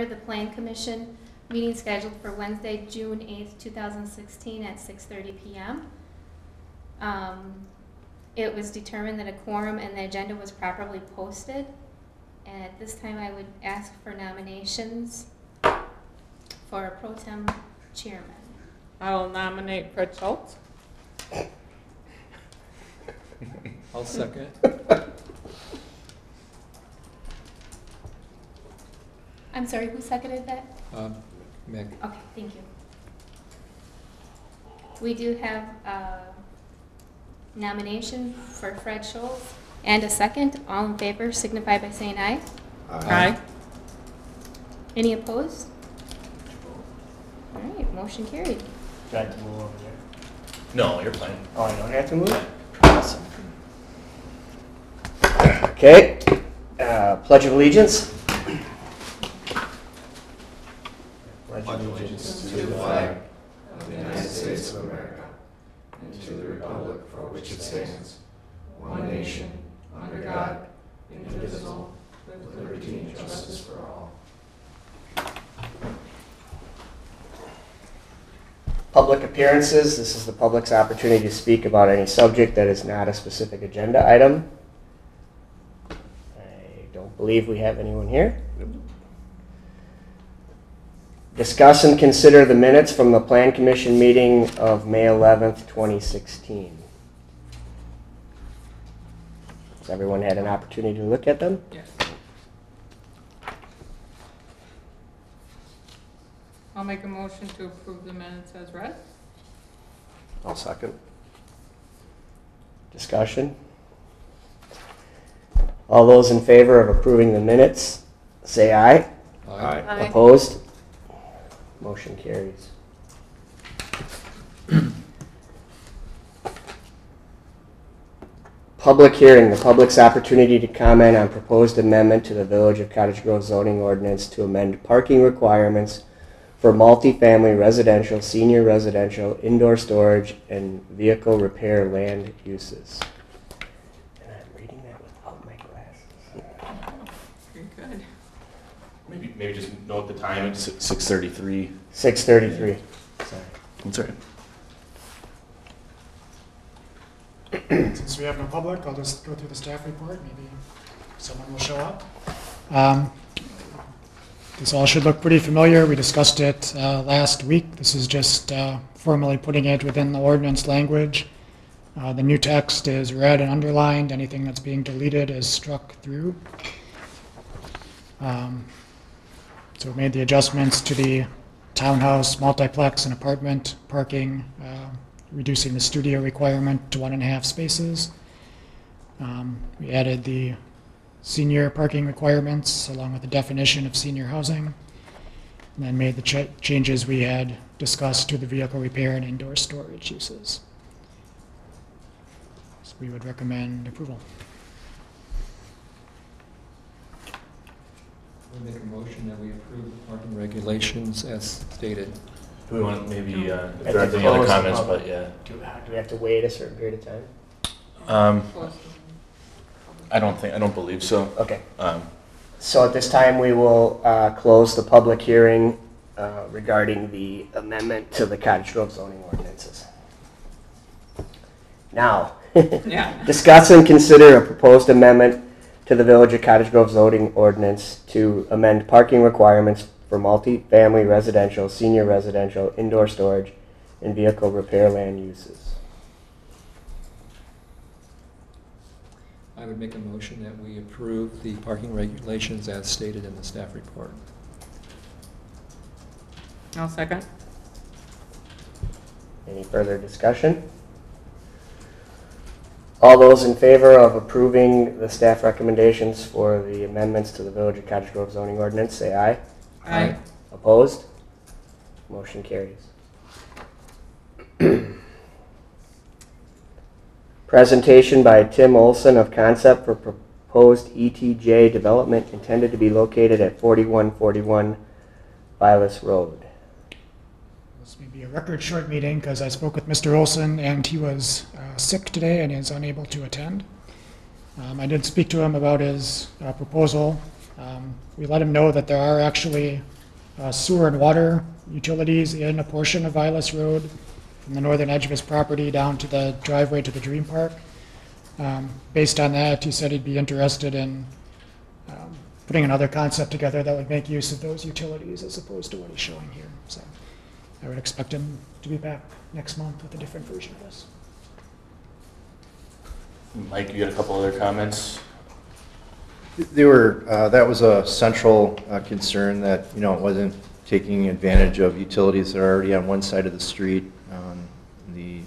the Plan Commission meeting scheduled for Wednesday, June 8th, 2016 at 6:30 p.m. It was determined that a quorum and the agenda was properly posted. And at this time, I would ask for nominations for a pro tem chairman. I will nominate Fred Schultz. I'll second. I'm sorry, who seconded that? Meg. Okay, thank you. We do have a nomination for Fred Schultz and a second. All in favor signify by saying aye. Aye. Any opposed? All right, motion carried. Do I have to move over there? No, you're fine. Oh, I don't have to move? Awesome. Okay, Pledge of Allegiance. Pledge allegiance to the flag of the United States of America and to the republic for which it stands, one nation, under God, indivisible, with liberty and justice for all. Public appearances. This is the public's opportunity to speak about any subject that is not a specific agenda item. I don't believe we have anyone here. Discuss and consider the minutes from the Plan Commission meeting of May 11th, 2016. Has everyone had an opportunity to look at them? Yes. I'll make a motion to approve the minutes as read. I'll second. Discussion? All those in favor of approving the minutes, say aye. Aye. Opposed? Motion carries. Public hearing. The public's opportunity to comment on proposed amendment to the Village of Cottage Grove zoning ordinance to amend parking requirements for multifamily residential, senior residential, indoor storage, and vehicle repair land uses. And I'm reading that without my glasses. Very good. Maybe just note the time. It's 6:33. 6:33. Sorry. That's all right. Since we have no public, I'll just go through the staff report. Maybe someone will show up. This all should look pretty familiar. We discussed it last week. This is just formally putting it within the ordinance language. The new text is red and underlined. Anything that's being deleted is struck through. So we made the adjustments to the townhouse, multiplex, and apartment parking, reducing the studio requirement to 1.5 spaces. We added the senior parking requirements along with the definition of senior housing, and then made the changes we had discussed to the vehicle repair and indoor storage uses. So we would recommend approval. We'll make a motion that we approve the parking regulations as stated. Do we want maybe if At there aren't the any other close of comments, public. but yeah. Do we have to wait a certain period of time? I don't believe so. Okay. So at this time, we will close the public hearing regarding the amendment to the Cottage Grove zoning ordinances. Now, Yeah. discuss and consider a proposed amendment to the Village of Cottage Grove zoning ordinance to amend parking requirements for multi-family residential, senior residential, indoor storage, and vehicle repair land uses. I would make a motion that we approve the parking regulations as stated in the staff report. I'll second. Any further discussion? All those in favor of approving the staff recommendations for the amendments to the Village of Cottage Grove zoning ordinance, say aye. Aye. Opposed? Motion carries. Presentation by Tim Olson of concept for proposed ETJ development intended to be located at 4141 Vilas Road. This may be a record short meeting because I spoke with Mr. Olson and he was sick today and is unable to attend. I did speak to him about his proposal. We let him know that there are actually sewer and water utilities in a portion of Vilas Road from the northern edge of his property down to the driveway to the Dream Park. Based on that, he said he'd be interested in putting another concept together that would make use of those utilities as opposed to what he's showing here. So I would expect him to be back next month with a different version of this. Mike, you got a couple other comments? They were, that was a central concern, that, you know, it wasn't taking advantage of utilities that are already on one side of the street. The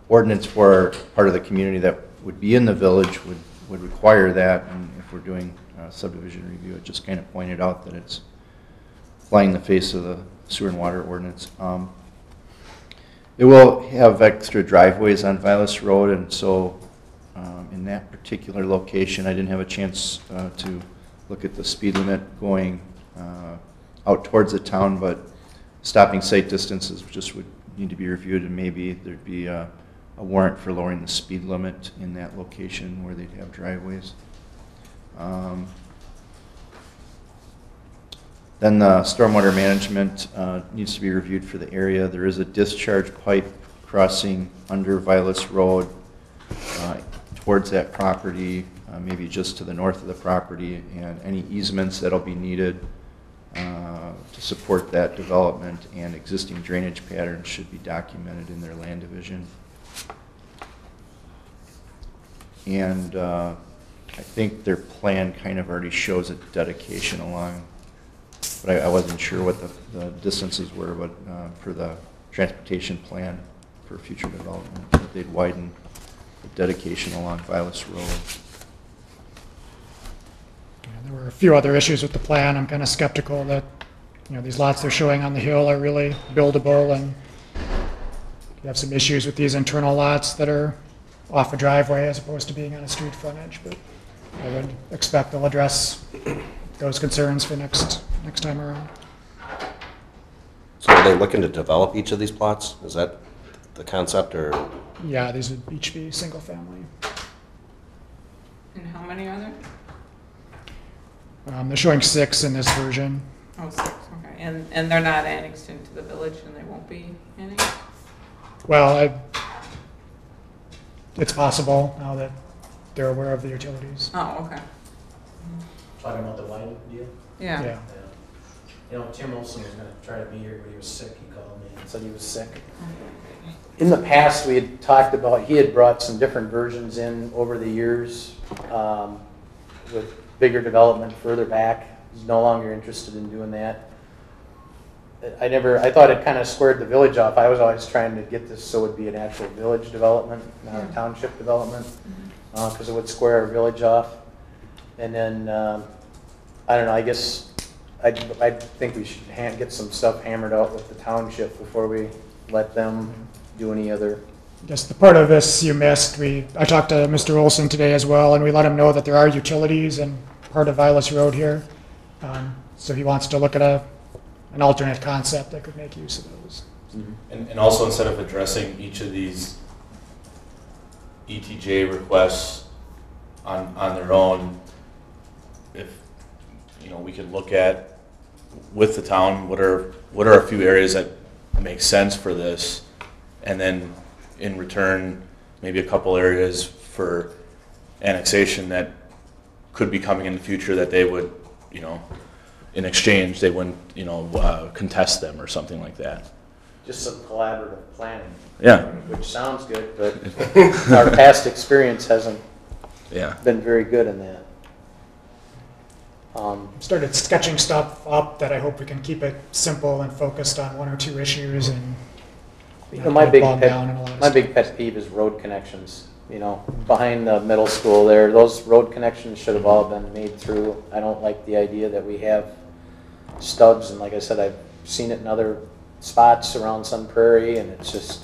ordinance for part of the community that would be in the village would require that, and if we're doing subdivision review, it just kind of pointed out that it's flying in the face of the sewer and water ordinance. It will have extra driveways on Vilas Road, and so in that particular location, I didn't have a chance to look at the speed limit going out towards the town, but stopping sight distances just would need to be reviewed, and maybe there'd be a warrant for lowering the speed limit in that location where they'd have driveways. Then the stormwater management needs to be reviewed for the area. There is a discharge pipe crossing under Vilas Road towards that property, maybe just to the north of the property, and any easements that'll be needed to support that development and existing drainage patterns should be documented in their land division. And I think their plan kind of already shows a dedication along, but I wasn't sure what the distances were, but for the transportation plan for future development, that they'd widen the dedication along Vilas Road. Yeah, there were a few other issues with the plan. I'm kind of skeptical that, you know, these lots they're showing on the hill are really buildable, and you have some issues with these internal lots that are off a driveway as opposed to being on a street frontage, but I would expect they'll address those concerns for next time around. So are they looking to develop each of these plots? Is that the concept, or? Yeah, these would each be single family. And how many are there? They're showing 6 in this version. Oh, 6, okay. And they're not annexed into the village, and they won't be annexed? Well, it's possible now that they're aware of the utilities. Oh, okay. Talking about the wine deal? Yeah. Yeah. You know, Tim Olson was gonna try to be here, but he was sick. He called me and said he was sick. In the past, we had talked about, he had brought some different versions in over the years with bigger development further back. He's no longer interested in doing that. I thought it kind of squared the village off. I was always trying to get this so it would be an actual village development, not a township development, because it would square our village off. And then, I don't know, I guess I think we should get some stuff hammered out with the township before we let them do any other. I guess the part of this you missed, I talked to Mr. Olson today as well, and we let him know that there are utilities in part of Vilas Road here. So he wants to look at an alternate concept that could make use of those. And also, instead of addressing each of these ETJ requests on their own, if, you know, we could look at with the town, what are a few areas that make sense for this, and then in return, maybe a couple areas for annexation that could be coming in the future that they would, you know, in exchange, they wouldn't, you know, contest them or something like that. Just some collaborative planning. Yeah. Which sounds good, but our past experience hasn't Yeah. been very good in that. Started sketching stuff up that I hope we can keep it simple and focused on 1 or 2 issues, and You know, my big bogged down in a lot of pet stuff. peeve is road connections. You know, behind the middle school there, those road connections should have all been made through. I don't like the idea that we have stubs, and like I said, I've seen it in other spots around Sun Prairie, and it's just,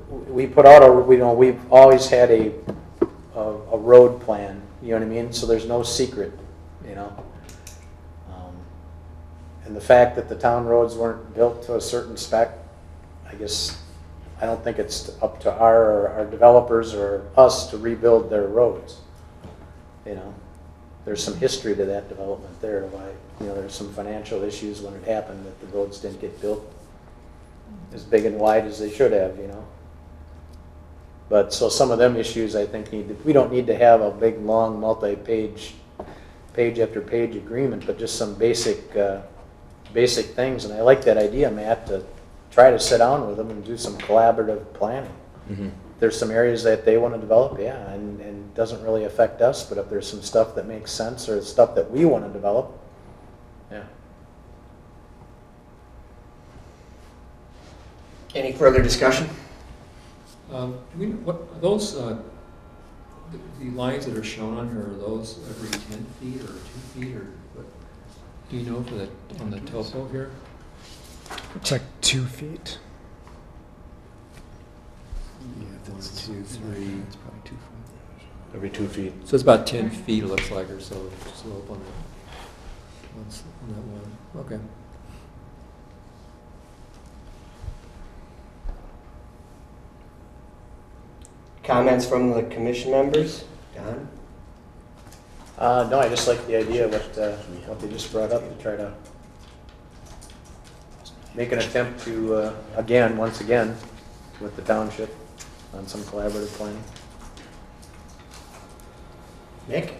we put out we've always had a road plan, you know what I mean? So there's no secret, you know? And the fact that the town roads weren't built to a certain spec, I guess, I don't think it's up to our developers or us to rebuild their roads, you know? there's some history to that development there, why, there's some financial issues when it happened, that the roads didn't get built as big and wide as they should have, But, so some of them issues, I think, we don't need to have a big, long, multi-page, page after page agreement, but just some basic things. And I like that idea, Matt, to try to sit down with them and do some collaborative planning. There's some areas that they want to develop, yeah, and it doesn't really affect us, but if there's some stuff that makes sense or stuff that we want to develop, yeah. Any further discussion? What are those, the lines that are shown on here, are those every 10 feet or 2 feet, or what? Do you know on the topo here? Looks like 2 feet. Yeah, that's 2, 3. It's probably 2 feet. Every 2 feet. So it's about 10 feet, it looks like, or so, slope on that one. Okay. Comments from the commission members? Don? No, I just like the idea of what they just brought up, to try to make an attempt to, once again, with the township on some collaborative planning. Nick?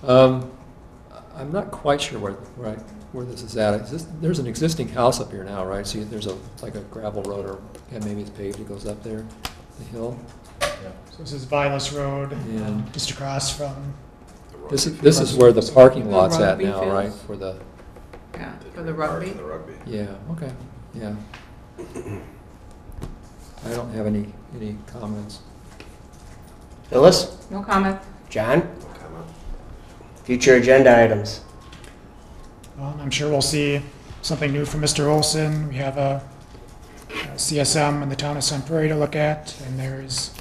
I'm not quite sure where this is at. There's an existing house up here now, right? See, there's like a gravel road, or maybe it's paved, it goes up there, the hill. So this is Vilas Road, And just across from, this is where the parking The lot's at rugby now, fields? right? For the, Yeah, for the rugby. yeah, okay, yeah. I don't have any comments. Phyllis? No comment. John? Future agenda items? I'm sure we'll see something new from Mr. Olson. We have a CSM in the town of Sun Prairie to look at, and there's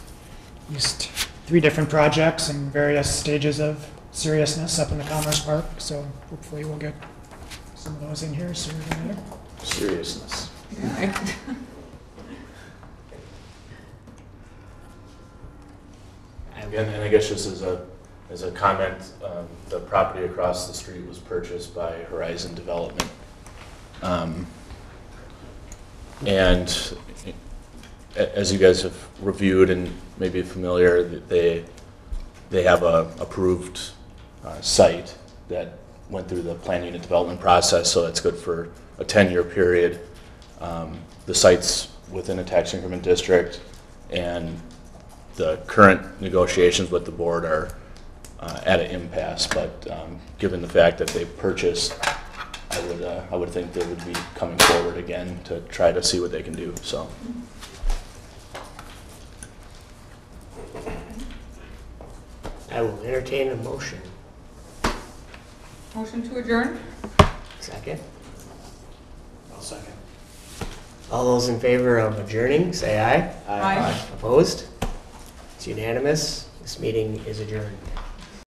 at least 3 different projects in various stages of seriousness up in the Commerce Park, so hopefully we'll get some of those in here sooner than later. Seriousness. Yeah. And I guess just as a comment, the property across the street was purchased by Horizon Development. And as you guys have reviewed and maybe familiar, they have a approved site that went through the plan unit development process, so that's good for a 10-year period. The site's within a tax increment district, and the current negotiations with the board are at an impasse, but given the fact that they purchased, I would think they would be coming forward again to try to see what they can do, so. I will entertain a motion. Motion to adjourn? Second? I'll second. All those in favor of adjourning, say aye. Aye. Opposed? It's unanimous. This meeting is adjourned.